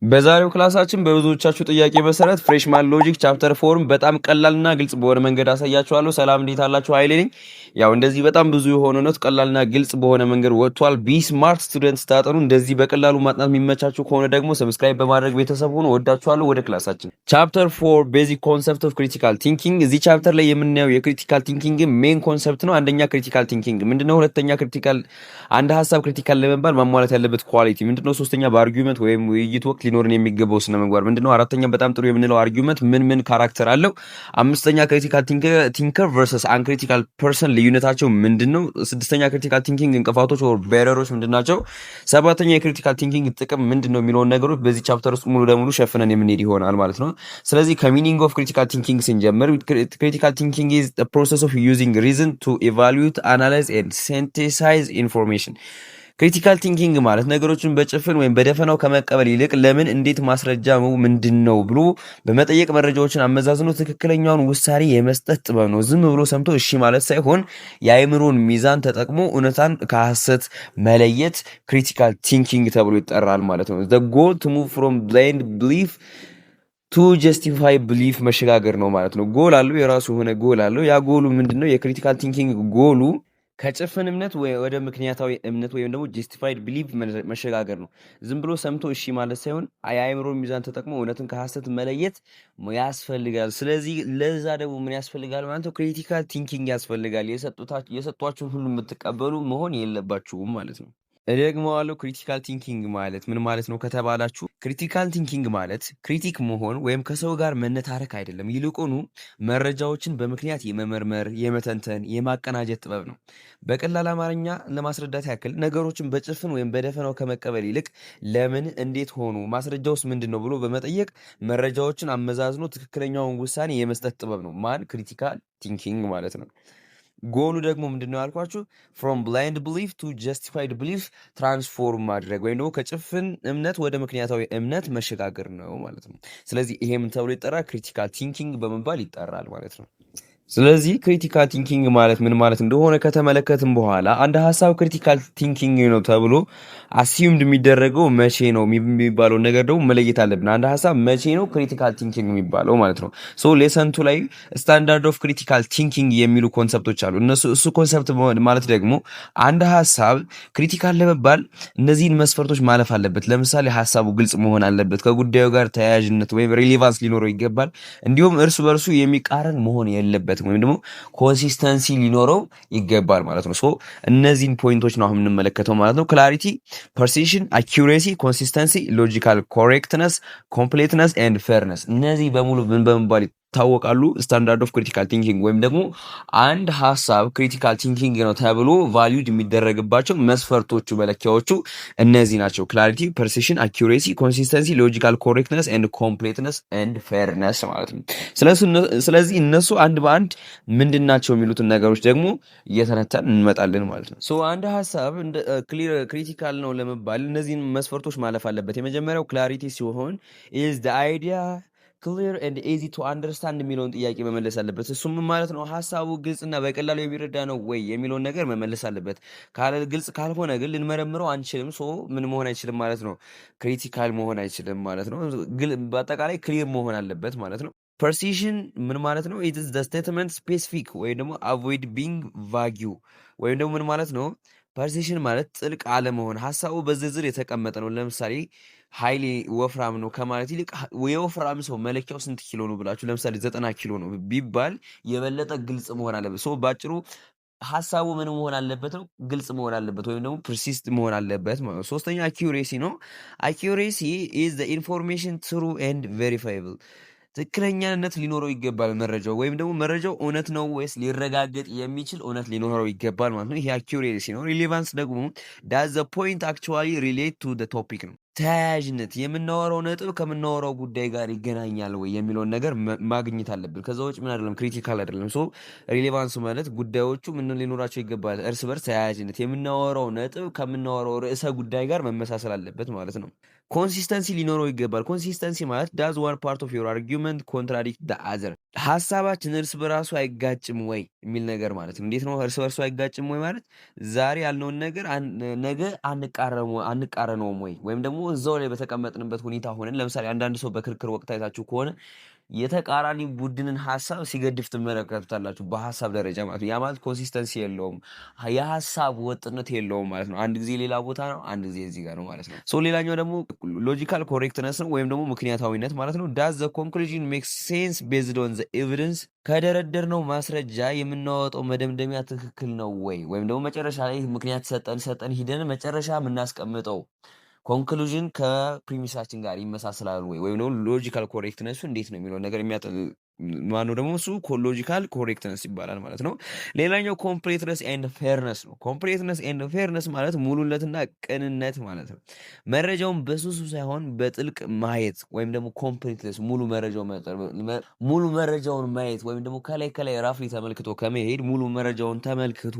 በዛሬው ክላሳችን በብዙዎቻችሁ ጥያቄ መሰረት ፍሬሽማን ሎጂክ ቻፕተር ፎርም በጣም ቀላልና ግልጽ በሆነ መንገድ አሳያችኋለሁ። ሰላም እንዴት አላችሁ? ኃይሌ ነኝ። ያው እንደዚህ በጣም ብዙ የሆነ ነው ቀላልና ግልጽ በሆነ መንገድ ወጥቷል። ቢ ስማርት ስቱደንት ስታጠኑ እንደዚህ በቀላሉ ማጥናት የሚመቻችሁ ከሆነ ደግሞ ሰብስክራይብ በማድረግ ቤተሰብ ሆኖ ወዳችኋለሁ። ወደ ክላሳችን ቻፕተር 4 ቤዚክ ኮንሰፕት ኦፍ ክሪቲካል ቲንኪንግ። እዚህ ቻፕተር ላይ የምናየው የክሪቲካል ቲንኪንግ ሜን ኮንሰፕት ነው። አንደኛ ክሪቲካል ቲንኪንግ ምንድነው? ሁለተኛ ክሪቲካል አንድ ሀሳብ ክሪቲካል ለመባል ማሟላት ያለበት ኳሊቲ ምንድነው? ሶስተኛ በአርጊውመንት ወይም ውይይት ወቅት ሊኖርን የሚገባው ስነ ምግባር ምንድነው? አራተኛ በጣም ጥሩ የምንለው አርጊውመንት ምን ካራክተር አለው? አምስተኛ ክሪቲካል ቲንከር ቨርሰስ አንክሪቲካል ፐርሰን ልዩነታቸው ምንድነው? ስድስተኛ ክሪቲካል ቲንኪንግ እንቅፋቶች ኦር ቤረሮች ምንድናቸው? ሰባተኛ የክሪቲካል ቲንኪንግ ጥቅም ምንድነው የሚለውን ነገሮች በዚህ ቻፕተር ውስጥ ሙሉ ለሙሉ ሸፍነን የምንሄድ ይሆናል ማለት ነው። ስለዚህ ከሚኒንግ ኦፍ ክሪቲካል ቲንኪንግ ስንጀምር ክሪቲካል ቲንኪንግ ኢዝ ዘ ፕሮሰስ ኦፍ ዩዚንግ ሪዝን ቱ ኢቫሉዌት አናላይዝ ኤንድ ሲንቴሳይዝ ኢንፎርሜሽን። ክሪቲካል ቲንኪንግ ማለት ነገሮችን በጭፍን ወይም በደፈናው ከመቀበል ይልቅ ለምን፣ እንዴት፣ ማስረጃ ምንድን ነው ብሎ በመጠየቅ መረጃዎችን አመዛዝኖ ትክክለኛውን ውሳኔ የመስጠት ጥበብ ነው። ዝም ብሎ ሰምቶ እሺ ማለት ሳይሆን የአእምሮን ሚዛን ተጠቅሞ እውነታን ከሐሰት መለየት ክሪቲካል ቲንኪንግ ተብሎ ይጠራል ማለት ነው። the goal to move from blind belief ቱ ጀስቲፋይ ብሊፍ መሸጋገር ነው ማለት ነው። ጎል አለው፣ የራሱ የሆነ ጎል አለው። ያ ጎሉ ምንድነው? የክሪቲካል ቲንኪንግ ጎሉ ከጭፍን እምነት ወደ ምክንያታዊ እምነት ወይም ደግሞ ጀስቲፋይድ ብሊፍ መሸጋገር ነው። ዝም ብሎ ሰምቶ እሺ ማለት ሳይሆን የአእምሮ ሚዛን ተጠቅሞ እውነትን ከሐሰት መለየት ያስፈልጋል። ስለዚህ ለዛ ደግሞ ምን ያስፈልጋል ማለት ነው? ክሪቲካል ቲንኪንግ ያስፈልጋል። የሰጧችሁን ሁሉ የምትቀበሉ መሆን የለባችሁም ማለት ነው። እደግመዋለሁ። ክሪቲካል ቲንኪንግ ማለት ምን ማለት ነው ከተባላችሁ፣ ክሪቲካል ቲንኪንግ ማለት ክሪቲክ መሆን ወይም ከሰው ጋር መነታረክ አይደለም። ይልቁኑ መረጃዎችን በምክንያት የመመርመር፣ የመተንተን፣ የማቀናጀት ጥበብ ነው። በቀላል አማርኛ ለማስረዳት ያክል ነገሮችን በጭፍን ወይም በደፈናው ከመቀበል ይልቅ ለምን፣ እንዴት ሆኑ፣ ማስረጃውስ ምንድን ነው ብሎ በመጠየቅ መረጃዎችን አመዛዝኖ ትክክለኛውን ውሳኔ የመስጠት ጥበብ ነው ማን ክሪቲካል ቲንኪንግ ማለት ነው። ጎሉ ደግሞ ምንድነው ያልኳችሁ? ፍሮም ብላይንድ ብሊፍ ቱ ጀስቲፋይድ ብሊፍ ትራንስፎርም ማድረግ ወይም ደግሞ ከጭፍን እምነት ወደ ምክንያታዊ እምነት መሸጋገር ነው ማለት ነው። ስለዚህ ይሄ ምን ተብሎ ይጠራል? ክሪቲካል ቲንኪንግ በመባል ይጠራል ማለት ነው። ስለዚህ ክሪቲካል ቲንኪንግ ማለት ምን ማለት እንደሆነ ከተመለከትን በኋላ አንድ ሀሳብ ክሪቲካል ቲንኪንግ ነው ተብሎ አሲዩምድ የሚደረገው መቼ ነው የሚባለው ነገር ደግሞ መለየት አለብን። አንድ ሀሳብ መቼ ነው ክሪቲካል ቲንኪንግ የሚባለው ማለት ነው። ሶ ሌሰንቱ ላይ ስታንዳርድ ኦፍ ክሪቲካል ቲንኪንግ የሚሉ ኮንሰፕቶች አሉ። እሱ ኮንሰፕት ማለት ደግሞ አንድ ሀሳብ ክሪቲካል ለመባል እነዚህን መስፈርቶች ማለፍ አለበት። ለምሳሌ ሀሳቡ ግልጽ መሆን አለበት፣ ከጉዳዩ ጋር ተያያዥነት ወይም ሬሌቫንስ ሊኖረው ይገባል፣ እንዲሁም እርስ በርሱ የሚቃረን መሆን የለበት ወይም ደግሞ ኮንሲስተንሲ ሊኖረው ይገባል ማለት ነው። ሶ እነዚህን ፖይንቶች ነው አሁን የምንመለከተው ማለት ነው። ክላሪቲ፣ ፐርሲሽን፣ አኪዩሬሲ፣ ኮንሲስተንሲ፣ ሎጂካል ኮሬክትነስ፣ ኮምፕሌትነስ ኤንድ ፌርነስ እነዚህ በሙሉ ምን በመባል ይታወቃሉ? ስታንዳርድ ኦፍ ክሪቲካል ቲንኪንግ ወይም ደግሞ አንድ ሀሳብ ክሪቲካል ቲንኪንግ ነው ተብሎ ቫሊዩድ የሚደረግባቸው መስፈርቶቹ መለኪያዎቹ እነዚህ ናቸው። ክላሪቲ፣ ፐርሲሽን፣ አኪዩሬሲ፣ ኮንሲስተንሲ፣ ሎጂካል ኮሬክትነስ ኤንድ ኮምፕሌትነስ ኤንድ ፌርነስ ማለት ነው። ስለዚህ እነሱ አንድ በአንድ ምንድን ናቸው የሚሉትን ነገሮች ደግሞ እየተነተን እንመጣለን ማለት ነው። ሶ አንድ ሀሳብ ክሪቲካል ነው ለመባል እነዚህን መስፈርቶች ማለፍ አለበት። የመጀመሪያው ክላሪቲ ሲሆን ኢዝ ዘ አይዲያ ክሊር ኤንድ ኢዚ ቱ አንደርስታንድ የሚለውን ጥያቄ መመለስ አለበት። እሱም ማለት ነው ሀሳቡ ግልጽና በቀላሉ የሚረዳ ነው ወይ የሚለውን ነገር መመለስ አለበት። ግልጽ ካልሆነ ግን ልንመረምረው አንችልም። ሶ ምን መሆን አይችልም ማለት ነው? ክሪቲካል መሆን አይችልም ማለት ነው። በአጠቃላይ ክሊር መሆን አለበት ማለት ነው። ፐርሲሽን ምን ማለት ነው? ኢት ኢዝ ዘ ስቴትመንት ስፔሲፊክ ወይም ደግሞ አቮይድ ቢንግ ቫጊው ወይም ደግሞ ምን ማለት ነው? ፐርሲሽን ማለት ጥልቅ አለመሆን፣ ሀሳቡ በዝርዝር የተቀመጠ ነው። ለምሳሌ ኃይሌ ወፍራም ነው ከማለት ይልቅ የወፍራም ሰው መለኪያው ስንት ኪሎ ነው ብላችሁ ለምሳሌ 90 ኪሎ ነው ቢባል የበለጠ ግልጽ መሆን አለበት። ሶ ባጭሩ ሀሳቡ ምን መሆን አለበት ነው? ግልጽ መሆን አለበት ወይም ደግሞ ፕሪሲስት መሆን አለበት ማለት ነው። ሶስተኛ አኪዩሬሲ ነው። አኪዩሬሲ ኢዝ ዘ ኢንፎርሜሽን ትሩ ኤንድ ቬሪፋይብል ትክክለኛነት ሊኖረው ይገባል መረጃው ወይም ደግሞ መረጃው እውነት ነው ወይስ ሊረጋገጥ የሚችል እውነት ሊኖረው ይገባል ማለት ነው። ይሄ አኪዩሬሲ ነው። ሪሌቫንስ ደግሞ ዳዝ ዘ ፖይንት አክቹዋሊ ሪሌት ቱ ዘ ቶፒክ ነው። ተያያዥነት የምናወራው ነጥብ ከምናወራው ጉዳይ ጋር ይገናኛል ወይ የሚለውን ነገር ማግኘት አለብን። ከዛ ውጭ ምን አይደለም ክሪቲካል አይደለም። ሶ ሪሌቫንስ ማለት ጉዳዮቹ ምን ሊኖራቸው ይገባል፣ እርስ በርስ ተያያዥነት፣ የምናወራው ነጥብ ከምናወራው ርዕሰ ጉዳይ ጋር መመሳሰል አለበት ማለት ነው። ኮንሲስተንሲ ሊኖረው ይገባል። ኮንሲስተንሲ ማለት ዳዝ ዋን ፓርት ኦፍ ዮር አርጊውመንት ኮንትራዲክት ደ አዘር፣ ሀሳባችን እርስ በራሱ አይጋጭም ወይ የሚል ነገር ማለት ነው። እንዴት ነው እርስ በርሱ አይጋጭም ወይ ማለት? ዛሬ ያልነውን ነገር ነገ አንቃረነውም ወይ? ወይም ደግሞ እዛው ላይ በተቀመጥንበት ሁኔታ ሆነን ለምሳሌ አንዳንድ ሰው በክርክር ወቅት አይታችሁ ከሆነ የተቃራኒ ቡድንን ሀሳብ ሲገድፍ ትመለከቱታላችሁ፣ በሀሳብ ደረጃ ማለት ነው። ያ ማለት ኮንሲስተንሲ የለውም፣ የሀሳብ ወጥነት የለውም ማለት ነው። አንድ ጊዜ ሌላ ቦታ ነው፣ አንድ ጊዜ እዚህ ጋር ነው ማለት ነው። ሶ ሌላኛው ደግሞ ሎጂካል ኮሬክትነስ ነው ወይም ደግሞ ምክንያታዊነት ማለት ነው። ዳዝ ዘ ኮንክሉዥን ሜክ ሴንስ ቤዝድ ኦን ዘ ኤቪደንስ፣ ከደረደርነው ማስረጃ የምናወጣው መደምደሚያ ትክክል ነው ወይ? ወይም ደግሞ መጨረሻ ላይ ምክንያት ሰጠን ሂደን መጨረሻ የምናስቀምጠው ኮንክሉዥን ከፕሪሚሳችን ጋር ይመሳሰላል ወይ? ወይም ደግሞ ሎጂካል ኮሬክትነሱ እንዴት ነው የሚለው ነገር ማነው ደግሞ እሱ ሎጂካል ኮሬክትነስ ይባላል ማለት ነው። ሌላኛው ኮምፕሌትነስ ኤንድ ፌርነስ ነው። ኮምፕሌትነስ ኤንድ ፌርነስ ማለት ሙሉነትና ቅንነት ማለት ነው። መረጃውን በሱሱ ሳይሆን በጥልቅ ማየት ወይም ደግሞ ኮምፕሌትነስ ሙሉ መረጃውን ማየት ወይም ደግሞ ከላይ ራፍሊ ተመልክቶ ከመሄድ ሙሉ መረጃውን ተመልክቶ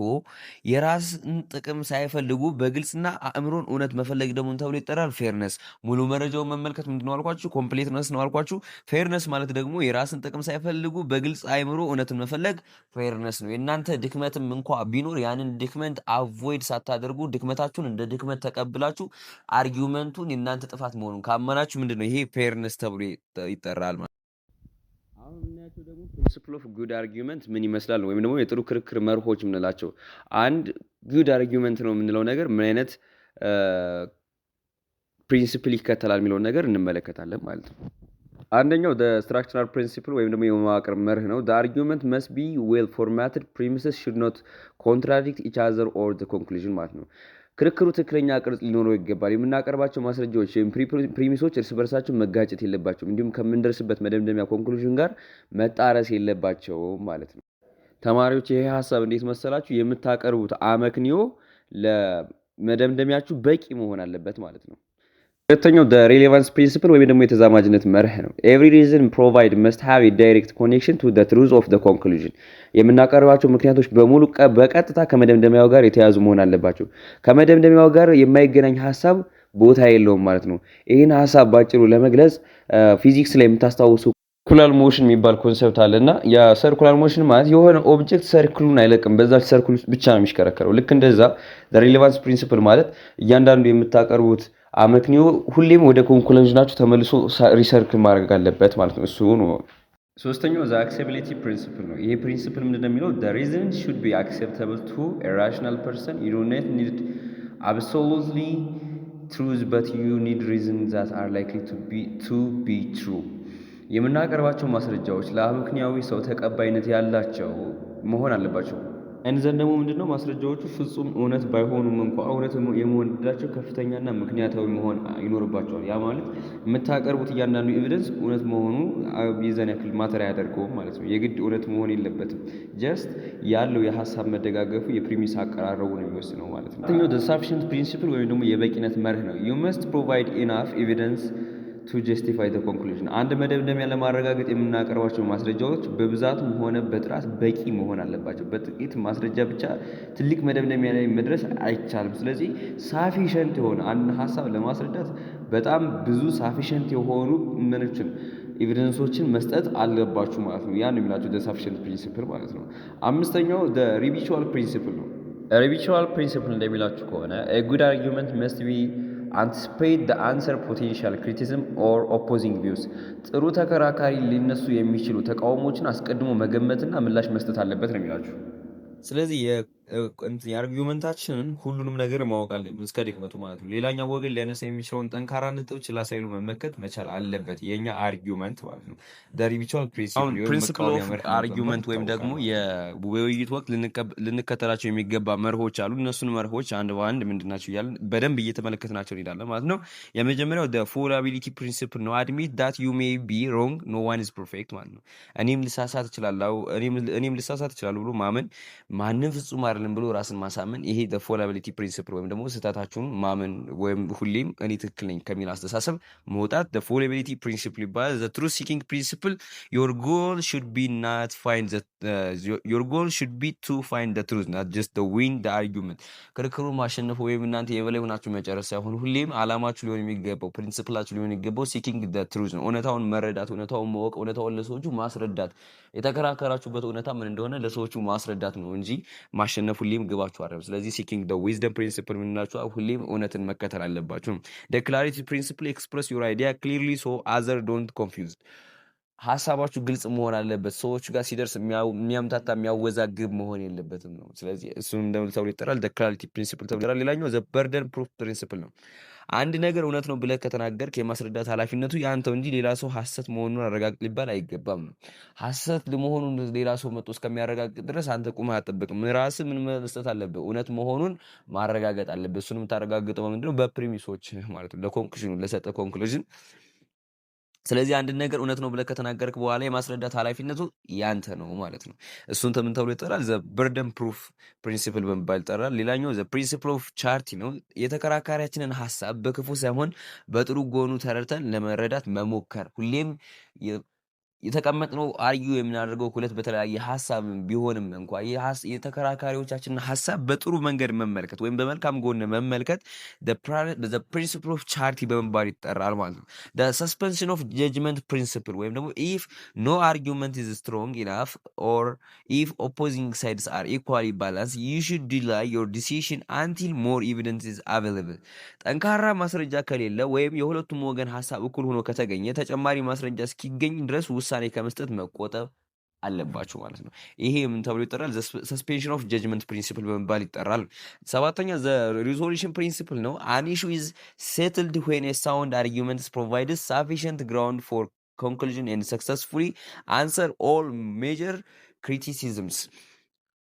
የራስን ጥቅም ሳይፈልጉ በግልጽና አእምሮን እውነት መፈለግ ደግሞ ተብሎ ይጠራል ፌርነስ። ሙሉ መረጃውን መመልከት ምንድነው አልኳችሁ? ኮምፕሌትነስ ነው አልኳችሁ። ፌርነስ ማለት ደግሞ የራስን ጥቅም ሳይፈልጉ በግልጽ አእምሮ እውነትን መፈለግ ፌርነስ ነው። የእናንተ ድክመትም እንኳ ቢኖር ያንን ድክመት አቮይድ ሳታደርጉ ድክመታችሁን እንደ ድክመት ተቀብላችሁ አርጊውመንቱን የእናንተ ጥፋት መሆኑን ካመናችሁ ምንድነው ይሄ ፌርነስ ተብሎ ይጠራል ማለት። አሁን የምናያቸው ደግሞ ፕሪንሲፕል ኦፍ ጉድ አርጊውመንት ምን ይመስላል ወይም ደግሞ የጥሩ ክርክር መርሆች የምንላቸው። አንድ ጉድ አርጊውመንት ነው የምንለው ነገር ምን አይነት ፕሪንሲፕል ይከተላል የሚለውን ነገር እንመለከታለን ማለት ነው። አንደኛው ስትራክቸራል ፕሪንሲፕል ወይም ደግሞ የመዋቅር መርህ ነው። አርጊውመንት መስት ቢ ዌል ፎርማትድ ፕሪሚስስ ሹድ ኖት ኮንትራዲክት ኢች አዘር ኦር ኮንክሉዥን ማለት ነው። ክርክሩ ትክክለኛ ቅርጽ ሊኖረው ይገባል። የምናቀርባቸው ማስረጃዎች ወይም ፕሪሚሶች እርስ በርሳቸው መጋጨት የለባቸውም። እንዲሁም ከምንደርስበት መደምደሚያ ኮንክሉዥን ጋር መጣረስ የለባቸውም ማለት ነው። ተማሪዎች ይሄ ሀሳብ እንዴት መሰላችሁ? የምታቀርቡት አመክንዮ ለመደምደሚያችሁ በቂ መሆን አለበት ማለት ነው። ሁለተኛው ሬሌቫንስ ፕሪንሲፕል ወይም ደግሞ የተዛማጅነት መርህ ነው። ኤቭሪ ሪዝን ፕሮቫይድ መስት ሃቭ ኤ ዳይሬክት ኮኔክሽን ቱ ዘ ትሩዝ ኦፍ ዘ ኮንክሉዥን። የምናቀርባቸው ምክንያቶች በሙሉ በቀጥታ ከመደምደሚያው ጋር የተያዙ መሆን አለባቸው። ከመደምደሚያው ጋር የማይገናኝ ሀሳብ ቦታ የለውም ማለት ነው። ይህን ሀሳብ ባጭሩ ለመግለጽ ፊዚክስ ላይ የምታስታውሱ ሰርኩላር ሞሽን የሚባል ኮንሰፕት አለ እና የሰርኩላር ሞሽን ማለት የሆነ ኦብጀክት ሰርክሉን አይለቅም፣ በዛች ሰርክል ውስጥ ብቻ ነው የሚሽከረከረው። ልክ እንደዛ ሬሌቫንስ ፕሪንሲፕል ማለት እያንዳንዱ የምታቀርቡት አመክንዮ ሁሌም ወደ ኮንክሉዥናችሁ ተመልሶ ሪሰርክል ማድረግ አለበት ማለት ነው። እሱ ነው። ሶስተኛው አክሴፕታቢሊቲ ፕሪንሲፕል ነው። ይሄ ፕሪንሲፕል ምንድነው የሚለው ሪዝን ሹድ ቢ አክሴፕታብል ቱ ኤ ራሽናል ፐርሰን ዩ ዶንት ኒድ አብሶሉትሊ ትሩዝ በት ዩ ኒድ ሪዝን ዛት አር ላይክሊ ቱ ቢ ትሩ። የምናቀርባቸው ማስረጃዎች ለአመክንያዊ ሰው ተቀባይነት ያላቸው መሆን አለባቸው። እንዘን ደግሞ ምንድነው ማስረጃዎቹ ፍጹም እውነት ባይሆኑም እንኳ እውነት የመሆን እድላቸው ከፍተኛና ምክንያታዊ መሆን ይኖርባቸዋል። ያ ማለት የምታቀርቡት እያንዳንዱ ኤቪደንስ እውነት መሆኑ የዛን ያክል ማተር አያደርገውም ማለት ነው። የግድ እውነት መሆን የለበትም። ጀስት ያለው የሀሳብ መደጋገፉ የፕሪሚስ አቀራረቡ ነው የሚወስነው ማለት ነው። ሁለተኛው ሰፊሽንት ፕሪንሲፕል ወይም ደግሞ የበቂነት መርህ ነው። ዩ መስት ፕሮቫይድ ኢናፍ ኤቪደንስ ቱ ጀስቲፋይ ዘ ኮንክሉዥን። አንድ መደምደሚያ ለማረጋገጥ የምናቀርባቸው ማስረጃዎች በብዛትም ሆነ በጥራት በቂ መሆን አለባቸው። በጥቂት ማስረጃ ብቻ ትልቅ መደምደሚያ ላይ መድረስ አይቻልም። ስለዚህ ሳፊሸንት የሆነ አንድ ሀሳብ ለማስረዳት በጣም ብዙ ሳፊሸንት የሆኑ ኤቪደንሶችን መስጠት አለባችሁ ማለት ነው። ያን የሚላቸው ሳፊሸንት ፕሪንሲፕል ማለት ነው። አምስተኛው ሪቢቹዋል ፕሪንሲፕል ነው። ሪቢቹዋል ፕሪንሲፕል እንደሚላችሁ ከሆነ ጉድ አርጊውመንት መስት ቢ አንቲሲፔት ዘ አንሰር ፖቴንሻል ክሪቲሲዝም ኦር ኦፖዚንግ ቪውስ። ጥሩ ተከራካሪ ሊነሱ የሚችሉ ተቃውሞችን አስቀድሞ መገመትና ምላሽ መስጠት አለበት ነው የሚላችሁ። ስለዚህ የአርጊውመንታችንን ሁሉንም ነገር ማወቅ አለብን እስከ ድክመቱ ማለት ነው። ሌላኛው ወገን ሊያነሳ የሚችለውን ጠንካራ ነጥብ ችላ ሳይሉ መመከት መቻል አለበት የኛ አርጊውመንት ማለት ነው። ሪቢቹዋል ፕሪንሲፕል ኦፍ አርጊውመንት ወይም ደግሞ የውይይት ወቅት ልንከተላቸው የሚገባ መርሆች አሉ። እነሱን መርሆች አንድ በአንድ ምንድናቸው እያለን በደንብ እየተመለከትናቸው እንሄዳለን ማለት ነው። የመጀመሪያው ፎላቢሊቲ ፕሪንሲፕል ነው። አድሚት ዳት ዩ ሜይ ቢ ሮንግ ኖ ዋን ኢዝ ፐርፌክት ማለት ነው። እኔም ልሳሳት እችላለሁ ብሎ ማመን ማንም ፍጹም አይደለም ብሎ ራስን ማሳመን ይሄ the fallibility principle ወይም ደግሞ ስህተታችሁን ማመን ወይም ሁሌም እኔ ትክክል ነኝ ከሚል አስተሳሰብ መውጣት the fallibility principle ይባላል። the truth seeking principle your goal should be not find the your goal should be to find the truth not just the win the argument ክርክሩን ማሸነፍ ወይም እናንተ የበላይ ሆናችሁ መጨረስ ሳይሆን ሁሌም አላማችሁ ሊሆን የሚገባው ፕሪንሲፕላችሁ ሊሆን የሚገባው seeking the truth ነው። እውነታውን መረዳት፣ እውነታውን ማወቅ፣ እውነታውን ለሰዎቹ ማስረዳት፣ የተከራከራችሁበት እውነታ ምን እንደሆነ ለሰዎቹ ማስረዳት ነው እንጂ ማሸነፍ ሁሌም ግባችሁ አይደለም። ስለዚህ seeking the wisdom principle ምንላችሁ ሁሌም እውነትን መከተል አለባችሁ። the clarity principle express your idea clearly so other don't confused ሐሳባችሁ ግልጽ መሆን አለበት። ሰዎች ጋር ሲደርስ የሚያምታታ የሚያወዛግብ መሆን የለበትም ነው። ስለዚህ እሱን እንደምን ተብሎ ይጠራል? the clarity principle ተብሎ ይጠራል። ሌላኛው the burden proof principle ነው። አንድ ነገር እውነት ነው ብለህ ከተናገርክ የማስረዳት ኃላፊነቱ ያንተው እንጂ ሌላ ሰው ሐሰት መሆኑን አረጋግጥ ሊባል አይገባም ነው። ሐሰት ለመሆኑን ሌላ ሰው መጥቶ እስከሚያረጋግጥ ድረስ አንተ ቁመህ አትጠብቅም። ራስህ ምን መስጠት አለብህ? እውነት መሆኑን ማረጋገጥ አለብህ። እሱንም የምታረጋግጠው ምንድነው? በፕሪሚሶች ማለት ነው። ለኮንክሉዥኑ ለሰጠ ኮንክሉዥን ስለዚህ አንድ ነገር እውነት ነው ብለህ ከተናገርክ በኋላ የማስረዳት ኃላፊነቱ ያንተ ነው ማለት ነው። እሱን ተምን ተብሎ ይጠራል? ዘ በርደን ፕሩፍ ፕሪንሲፕል በመባል ይጠራል። ሌላኛው ዘ ፕሪንሲፕል ኦፍ ቻሪቲ ነው። የተከራካሪያችንን ሐሳብ በክፉ ሳይሆን በጥሩ ጎኑ ተረድተን ለመረዳት መሞከር ሁሌም የተቀመጥነው አርጊው የምናደርገው ሁለት በተለያየ ሐሳብ ቢሆንም እንኳን የተከራካሪዎቻችንን ሐሳብ በጥሩ መንገድ መመልከት ወይም በመልካም ጎን መመልከት the principle of charity በመባል ይጠራል ማለት ነው። the suspension of judgment principle ወይም ደግሞ if no argument is strong enough or if opposing sides are equally balanced you should delay your decision until more evidence is available ጠንካራ ማስረጃ ከሌለ ወይም የሁለቱም ወገን ሐሳብ እኩል ሆኖ ከተገኘ ተጨማሪ ማስረጃ እስኪገኝ ድረስ ውሳኔ ከመስጠት መቆጠብ አለባችሁ ማለት ነው። ይሄ ምን ተብሎ ይጠራል? ሰስፔንሽን ኦፍ ጀጅመንት ፕሪንሲፕል በመባል ይጠራል። ሰባተኛ ዘ ሪዞሉሽን ፕሪንሲፕል ነው። አን ኢሹ ኢዝ ሴትልድ ዌን ኤ ሳውንድ አርጊመንትስ ፕሮቫይድስ ሳፊሽንት ግራውንድ ፎር ኮንክሉዥን ኤንድ ሰክሰስፉሊ አንሰር ኦል ሜጀር ክሪቲሲዝምስ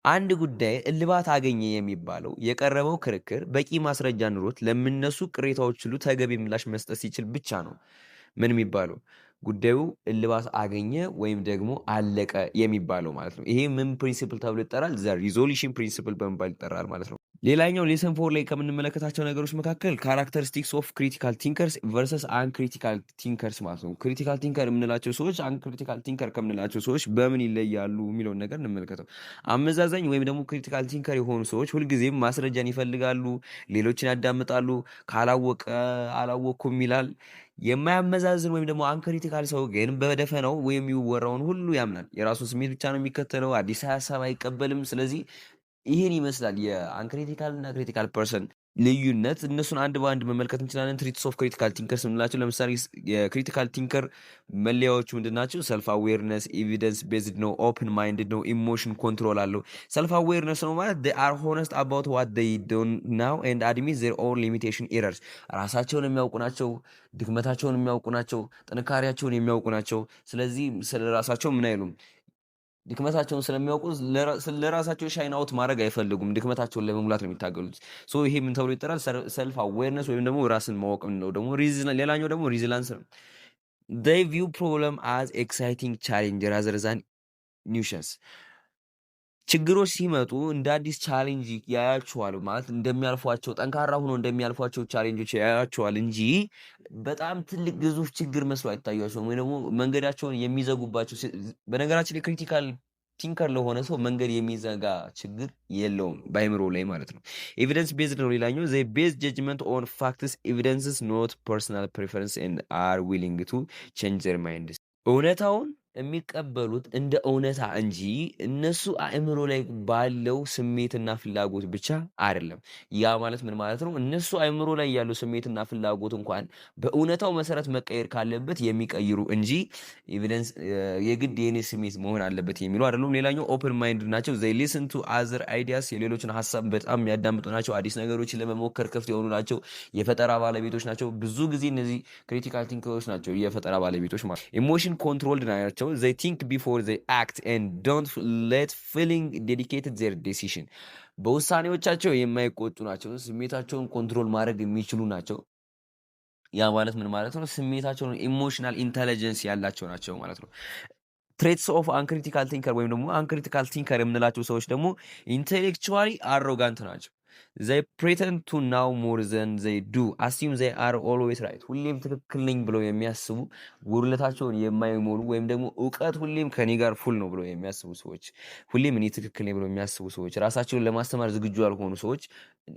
አንድ ጉዳይ እልባት አገኘ የሚባለው የቀረበው ክርክር በቂ ማስረጃ ኑሮት ለሚነሱ ቅሬታዎች ሁሉ ተገቢ ምላሽ መስጠት ሲችል ብቻ ነው ምን የሚባለው ጉዳዩ እልባት አገኘ ወይም ደግሞ አለቀ የሚባለው ማለት ነው። ይሄ ምን ፕሪንሲፕል ተብሎ ይጠራል? ዘ ሪዞሉሽን ፕሪንሲፕል በመባል ይጠራል ማለት ነው። ሌላኛው ሌሰን ፎር ላይ ከምንመለከታቸው ነገሮች መካከል ካራክተሪስቲክስ ኦፍ ክሪቲካል ቲንከርስ ቨርሰስ አንክሪቲካል ቲንከርስ ማለት ነው። ክሪቲካል ቲንከር የምንላቸው ሰዎች አንክሪቲካል ቲንከር ከምንላቸው ሰዎች በምን ይለያሉ የሚለውን ነገር እንመልከተው። አመዛዛኝ ወይም ደግሞ ክሪቲካል ቲንከር የሆኑ ሰዎች ሁልጊዜም ማስረጃን ይፈልጋሉ፣ ሌሎችን ያዳምጣሉ፣ ካላወቀ አላወቅኩም ይላል። የማያመዛዝን ወይም ደግሞ አንክሪቲካል ሰው ግን በደፈናው ወይም የሚወራውን ሁሉ ያምናል። የራሱን ስሜት ብቻ ነው የሚከተለው፣ አዲስ ሀሳብ አይቀበልም። ስለዚህ ይህን ይመስላል የአንክሪቲካል እና ክሪቲካል ፐርሰን ልዩነት። እነሱን አንድ በአንድ መመልከት እንችላለን። ትሪትስ ኦፍ ክሪቲካል ቲንከርስ የምንላቸው ለምሳሌ የክሪቲካል ቲንከር መለያዎቹ ምንድን ናቸው? ሰልፍ አዌርነስ፣ ኤቪደንስ ቤዝድ ነው፣ ኦፕን ማይንድድ ነው፣ ኢሞሽን ኮንትሮል አለው። ሰልፍ አዌርነስ ነው ማለት they are honest about what they don't know and admit their own limitation errors ራሳቸውን የሚያውቁ ናቸው፣ ድክመታቸውን የሚያውቁ ናቸው፣ ጥንካሬያቸውን የሚያውቁ ናቸው። ስለዚህ ስለ ራሳቸው ምን አይሉም ድክመታቸውን ስለሚያውቁ ለራሳቸው ሻይን አውት ማድረግ አይፈልጉም። ድክመታቸውን ለመሙላት ነው የሚታገሉት። ሶ ይሄ ምን ተብሎ ይጠራል? ሰልፍ አዌርነስ ወይም ደግሞ ራስን ማወቅ ነው። ደግሞ ሌላኛው ደግሞ ሪዚላንስ ነው። they view problem as exciting challenge rather than nuisance ችግሮች ሲመጡ እንደ አዲስ ቻሌንጅ ያያቸዋል ማለት እንደሚያልፏቸው ጠንካራ ሆኖ እንደሚያልፏቸው ቻሌንጆች ያያቸዋል እንጂ በጣም ትልቅ ግዙፍ ችግር መስሎ አይታያቸውም ወይ ደግሞ መንገዳቸውን የሚዘጉባቸው። በነገራችን ላይ ክሪቲካል ቲንከር ለሆነ ሰው መንገድ የሚዘጋ ችግር የለውም በአይምሮ ላይ ማለት ነው። ኤቪደንስ ቤዝድ ነው ሌላኛው። they base judgment on facts evidences not personal preference and are willing to change their minds እውነታውን የሚቀበሉት እንደ እውነታ እንጂ እነሱ አእምሮ ላይ ባለው ስሜትና ፍላጎት ብቻ አይደለም። ያ ማለት ምን ማለት ነው? እነሱ አእምሮ ላይ ያለው ስሜትና ፍላጎት እንኳን በእውነታው መሰረት መቀየር ካለበት የሚቀይሩ እንጂ ኤቪደንስ የግድ የኔ ስሜት መሆን አለበት የሚሉ አይደሉም። ሌላኛው ኦፕን ማይንድ ናቸው። they listen to other ideas የሌሎችን ሀሳብ በጣም የሚያዳምጡ ናቸው። አዲስ ነገሮችን ለመሞከር ክፍት የሆኑ ናቸው። የፈጠራ ባለቤቶች ናቸው። ብዙ ጊዜ እነዚህ ክሪቲካል ቲንከሮች ናቸው የፈጠራ ባለቤቶች ማለት። ኢሞሽን ኮንትሮልድ ናቸው። they think before they act and don't let feeling dedicated their decision በውሳኔዎቻቸው የማይቆጡ ናቸው። ስሜታቸውን ኮንትሮል ማድረግ የሚችሉ ናቸው። ያ ማለት ምን ማለት ነው? ስሜታቸውን ኢሞሽናል ኢንተለጀንስ ያላቸው ናቸው ማለት ነው። ትሬትስ ኦፍ አንክሪቲካል ቲንከር ወይም ደግሞ አንክሪቲካል ቲንከር የምንላቸው ሰዎች ደግሞ ኢንቴሌክቹዋሊ አሮጋንት ናቸው። ዘይ ፕሬተንድ ቱ ናው ሞር ዘን ዘይ ዱ አሲዩም ዘይ አር ኦልዌይስ ራይት። ሁሌም ትክክል ነኝ ብለው የሚያስቡ ጉድለታቸውን የማይሞሉ ወይም ደግሞ እውቀት ሁሌም ከኔ ጋር ፉል ነው ብለው የሚያስቡ ሰዎች፣ ሁሌም እኔ ትክክል ነኝ ብለው የሚያስቡ ሰዎች፣ ራሳቸውን ለማስተማር ዝግጁ ያልሆኑ ሰዎች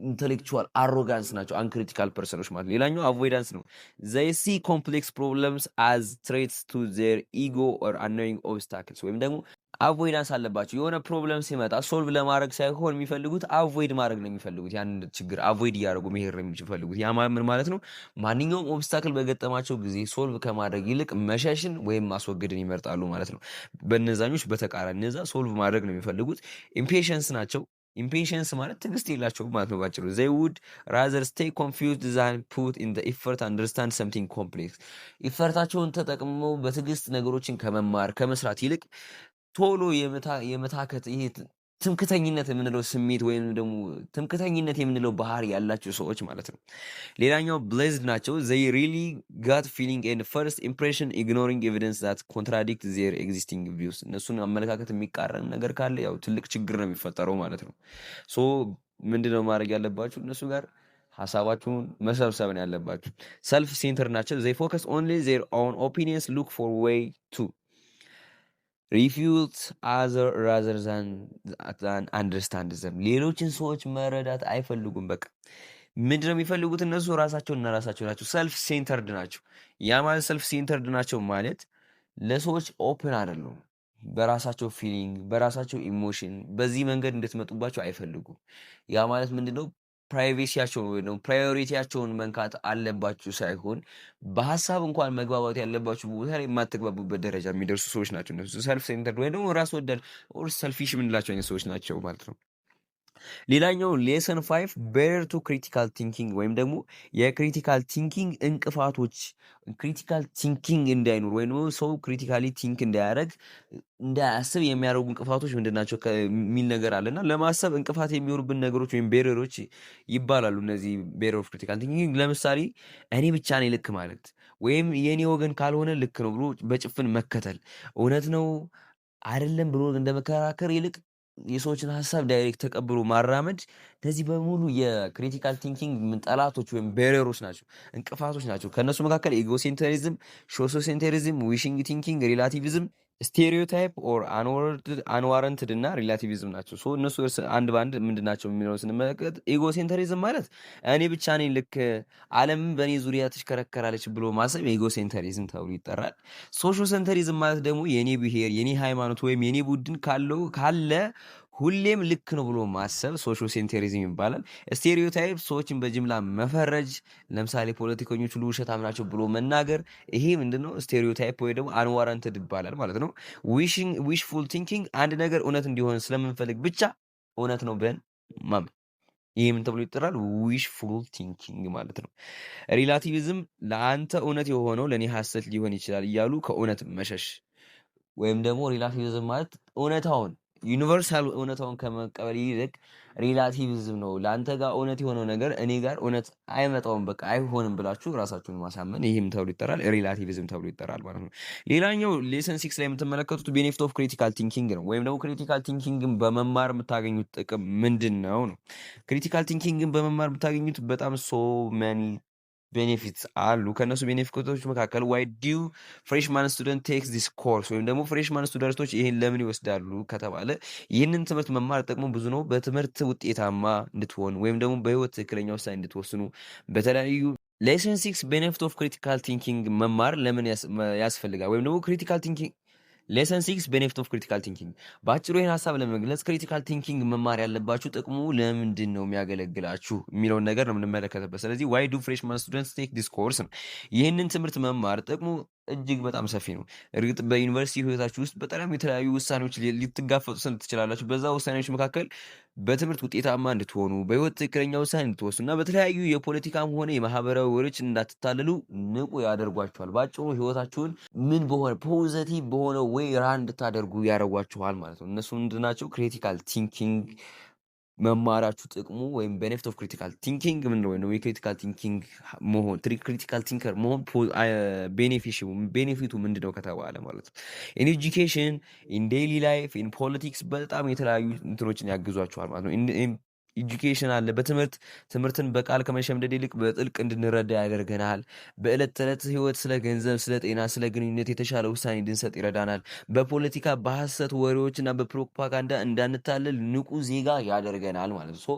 ኢንቴሌክቹዋል አሮጋንስ ናቸው፣ አንክሪቲካል ፐርሰኖች ማለት። ሌላኛው አቮይዳንስ ነው። ዘይ ሲ ኮምፕሌክስ ፕሮብለምስ አዝ ትሬትስ ቱ ዜር ኢጎ ኦር አኖይንግ ኦብስታክልስ ወይም ደግሞ አቮይዳንስ አለባቸው። የሆነ ፕሮብለም ሲመጣ ሶልቭ ለማድረግ ሳይሆን የሚፈልጉት አቮይድ ማድረግ ነው የሚፈልጉት። ያን ችግር አቮይድ እያደረጉ መሄድ ነው የሚፈልጉት። ያ ምን ማለት ነው? ማንኛውም ኦብስታክል በገጠማቸው ጊዜ ሶልቭ ከማድረግ ይልቅ መሸሽን ወይም ማስወገድን ይመርጣሉ ማለት ነው። በነዛኞች በተቃራኒ እነዛ ሶልቭ ማድረግ ነው የሚፈልጉት። ኢምፔሽንስ ናቸው። ኢምፔሽንስ ማለት ትዕግስት የላቸውም ማለት ነው ባጭሩ። ዘይ ውድ ራዘር ስቴይ ኮንፊውዝድ ዛን ፑት ኢን ዘ ኢፈርት አንደርስታንድ ሰምቲንግ ኮምፕሌክስ። ኢፈርታቸውን ተጠቅመው በትዕግስት ነገሮችን ከመማር ከመስራት ይልቅ ቶሎ የመታከት ይሄ ትምክተኝነት የምንለው ስሜት ወይም ደግሞ ትምክተኝነት የምንለው ባህሪ ያላቸው ሰዎች ማለት ነው። ሌላኛው ብሌዝድ ናቸው። ዘይ ሪሊ ጋት ፊሊንግ ኤንድ ፈርስት ኢምፕሬሽን ኢግኖሪንግ ኤቪደንስ ዛት ኮንትራዲክት ዜር ኤግዚስቲንግ ቪውስ። እነሱን አመለካከት የሚቃረን ነገር ካለ ያው ትልቅ ችግር ነው የሚፈጠረው ማለት ነው። ሶ ምንድነው ማድረግ ያለባችሁ? እነሱ ጋር ሀሳባችሁን መሰብሰብ ነው ያለባችሁ። ሰልፍ ሴንተር ናቸው። ዘይ ፎከስ ኦንሊ ዜር ኦን ኦፒኒየንስ ሉክ ፎር ዌይ ቱ ሪፊዩት አዘር ራዘር ዛን አንደርስታንድ ዘም። ሌሎችን ሰዎች መረዳት አይፈልጉም። በቃ ምንድነው የሚፈልጉት? እነሱ ራሳቸውንና ራሳቸው ናቸው። ሰልፍ ሴንተርድ ናቸው። ያ ማለት ሰልፍ ሴንተርድ ናቸው ማለት ለሰዎች ኦፕን አይደሉም። በራሳቸው ፊሊንግ፣ በራሳቸው ኢሞሽን በዚህ መንገድ እንድትመጡባቸው አይፈልጉም። ያ ማለት ምንድነው? ፕራይቬሲያቸውን ወይ ደግሞ ፕራዮሪቲያቸውን መንካት አለባችሁ ሳይሆን በሀሳብ እንኳን መግባባት ያለባችሁ ቦታ ላይ የማትግባቡበት ደረጃ የሚደርሱ ሰዎች ናቸው እነሱ። ሰልፍ ሴንተርድ ወይ ደግሞ ራስ ወዳድ ኦር ሰልፊሽ የምንላቸው አይነት ሰዎች ናቸው ማለት ነው። ሌላኛው ሌሰን 5 ቤር ቱ ክሪቲካል ቲንኪንግ ወይም ደግሞ የክሪቲካል ቲንኪንግ እንቅፋቶች፣ ክሪቲካል ቲንኪንግ እንዳይኖር ወይም ደግሞ ሰው ክሪቲካሊ ቲንክ እንዳያስብ የሚያደርጉ እንቅፋቶች ምንድን ናቸው የሚል ነገር አለና ለማሰብ እንቅፋት የሚሆኑብን ነገሮች ወይም ቤረሮች ይባላሉ። እነዚህ ቤረር ኦፍ ክሪቲካል ቲንኪንግ ለምሳሌ እኔ ብቻ ነኝ ልክ ማለት ወይም የእኔ ወገን ካልሆነ ልክ ነው ብሎ በጭፍን መከተል፣ እውነት ነው አይደለም ብሎ እንደመከራከር ይልቅ የሰዎችን ሀሳብ ዳይሬክት ተቀብሎ ማራመድ፣ እነዚህ በሙሉ የክሪቲካል ቲንኪንግ ጠላቶች ወይም ቤሪየሮች ናቸው፣ እንቅፋቶች ናቸው። ከእነሱ መካከል ኢጎሴንተሪዝም፣ ሶሾሴንተሪዝም፣ ዊሽንግ ቲንኪንግ፣ ሪላቲቪዝም፣ ስቴሪዮታይፕ ኦር አንዋረንትድ እና ሪላቲቪዝም ናቸው። እነሱ አንድ በአንድ ምንድን ናቸው የሚለው ስንመለከት ኢጎሴንተሪዝም ማለት እኔ ብቻ ነኝ ልክ፣ ዓለምም በእኔ ዙሪያ ትሽከረከራለች ብሎ ማሰብ ኢጎሴንተሪዝም ተብሎ ይጠራል። ሶሾሴንተሪዝም ማለት ደግሞ የኔ ብሔር፣ የኔ ሃይማኖት ወይም የኔ ቡድን ካለ ሁሌም ልክ ነው ብሎ ማሰብ ሶሾ ሴንተሪዝም ይባላል። ስቴሪዮታይፕ ሰዎችን በጅምላ መፈረጅ፣ ለምሳሌ ፖለቲከኞች ሁሉ ውሸታም ናቸው ብሎ መናገር፣ ይሄ ምንድነው ስቴሪዮታይፕ ወይ ደግሞ አንዋራንትድ ይባላል ማለት ነው። ዊሽፉል ቲንኪንግ አንድ ነገር እውነት እንዲሆን ስለምንፈልግ ብቻ እውነት ነው ብለን ማመን፣ ይህ ምን ተብሎ ይጠራል? ዊሽፉል ቲንኪንግ ማለት ነው። ሪላቲቪዝም ለአንተ እውነት የሆነው ለእኔ ሐሰት ሊሆን ይችላል እያሉ ከእውነት መሸሽ፣ ወይም ደግሞ ሪላቲቪዝም ማለት እውነታውን ዩኒቨርሳል እውነታውን ከመቀበል ይልቅ ሪላቲቪዝም ነው። ለአንተ ጋር እውነት የሆነው ነገር እኔ ጋር እውነት አይመጣውም፣ በቃ አይሆንም ብላችሁ ራሳችሁን ማሳመን፣ ይህም ተብሎ ይጠራል፣ ሪላቲቪዝም ተብሎ ይጠራል ማለት ነው። ሌላኛው ሌሰን 6 ላይ የምትመለከቱት ቤኔፊት ኦፍ ክሪቲካል ቲንኪንግ ነው። ወይም ደግሞ ክሪቲካል ቲንኪንግን በመማር የምታገኙት ጥቅም ምንድን ነው ነው። ክሪቲካል ቲንኪንግን በመማር የምታገኙት በጣም ሶ መኒ ቤኔፊትስ አሉ። ከእነሱ ቤኔፊቶች መካከል ዋይ ዲዩ ፍሬሽማን ስቱደንት ቴክስ ዲስ ኮርስ ወይም ደግሞ ፍሬሽማን ስቱደንቶች ይህን ለምን ይወስዳሉ ከተባለ ይህንን ትምህርት መማር ጥቅሙ ብዙ ነው። በትምህርት ውጤታማ እንድትሆን ወይም ደግሞ በህይወት ትክክለኛ ውሳኔ እንድትወስኑ በተለያዩ ሌሰን 6 ቤኔፊት ኦፍ ክሪቲካል ቲንኪንግ መማር ለምን ያስፈልጋል ወይም ደግሞ ክሪቲካል ቲንኪንግ ሌሰን 6 ቤኔፊት ኦፍ ክሪቲካል ቲንኪንግ። በአጭሩ ይህን ሀሳብ ለመግለጽ ክሪቲካል ቲንኪንግ መማር ያለባችሁ ጥቅሙ ለምንድን ነው የሚያገለግላችሁ የሚለውን ነገር ነው የምንመለከትበት። ስለዚህ ዋይ ዱ ፍሬሽማን ስቱደንትስ ቴክ ዲስ ኮርስ ነው። ይህንን ትምህርት መማር ጥቅሙ እጅግ በጣም ሰፊ ነው። እርግጥ በዩኒቨርሲቲ ህይወታችሁ ውስጥ በጣም የተለያዩ ውሳኔዎች ልትጋፈጡ ትችላላችሁ። በዛ ውሳኔዎች መካከል በትምህርት ውጤታማ እንድትሆኑ፣ በህይወት ትክክለኛ ውሳኔ እንድትወስኑ እና በተለያዩ የፖለቲካም ሆነ የማህበራዊ ወሬዎች እንዳትታለሉ ንቁ ያደርጓችኋል። በአጭሩ ህይወታችሁን ምን በሆነ ፖዘቲቭ በሆነ ወይ ራን እንድታደርጉ ያደርጓችኋል ማለት ነው። እነሱ ምንድናቸው? ክሪቲካል ቲንኪንግ መማራችሁ ጥቅሙ ወይም ቤኔፊት ኦፍ ክሪቲካል ቲንኪንግ ምን ነው? የክሪቲካል ቲንኪንግ መሆን ክሪቲካል ቲንከር መሆን ቤኔፊቱ ምንድን ነው ከተባለ ማለት ነው ኢን ኤጁኬሽን ኢን ዴይሊ ላይፍ ኢን ፖለቲክስ በጣም የተለያዩ እንትኖችን ያግዟችኋል ማለት ነው። ኤጁኬሽን አለ ትምህርትን በቃል ከመሸምደድ ይልቅ በጥልቅ እንድንረዳ ያደርገናል። በዕለት ተዕለት ህይወት ስለ ገንዘብ፣ ስለ ጤና፣ ስለ ግንኙነት የተሻለ ውሳኔ እንድንሰጥ ይረዳናል። በፖለቲካ በሐሰት ወሬዎችና በፕሮፓጋንዳ እንዳንታለል ንቁ ዜጋ ያደርገናል ማለት ነው።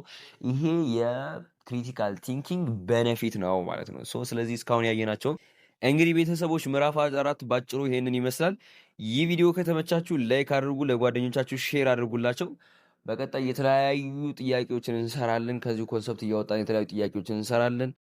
ይሄ የክሪቲካል ቲንኪንግ ቤኔፊት ነው ማለት ነው። ስለዚህ እስካሁን ያየናቸው እንግዲህ ቤተሰቦች ምዕራፍ 4 ባጭሩ ይሄንን ይመስላል። ይህ ቪዲዮ ከተመቻችሁ ላይክ አድርጉ፣ ለጓደኞቻችሁ ሼር አድርጉላቸው። በቀጣይ የተለያዩ ጥያቄዎችን እንሰራለን። ከዚሁ ኮንሰፕት እያወጣን የተለያዩ ጥያቄዎችን እንሰራለን።